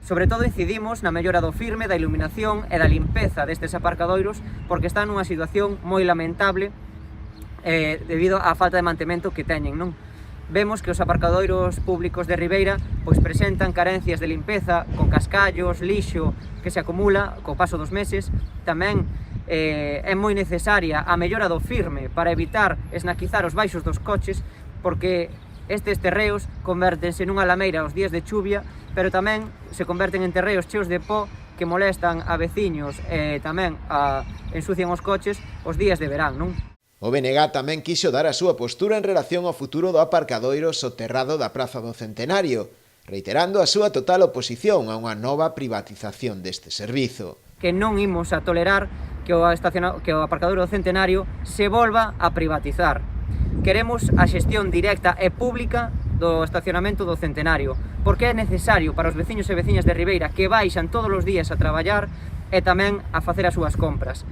Sobre todo incidimos na mellora do firme, da iluminación e da limpeza destes aparcadoiros, porque están nunha situación moi lamentable debido á falta de mantemento que teñen, non? Vemos que os aparcadoiros públicos de Ribeira pois presentan carencias de limpeza, con cascallos, lixo que se acumula co paso dos meses. Tamén é moi necesaria a mellora do firme para evitar esnaquizar os baixos dos coches, porque estes terreos convértense nunha lameira aos días de chuvia, pero tamén se converten en terreos cheos de pó que molestan a veciños e tamén ensucian os coches os días de verán, non? O BNG tamén quixo dar a súa postura en relación ao futuro do aparcadoiro soterrado da Praza do Centenario, reiterando a súa total oposición a unha nova privatización deste servizo. Que non imos a tolerar que o aparcadoiro do Centenario se volva a privatizar. Queremos a xestión directa e pública do estacionamento do Centenario, porque é necesario para os veciños e veciñas de Ribeira que baixan todos os días a traballar e tamén a facer as súas compras.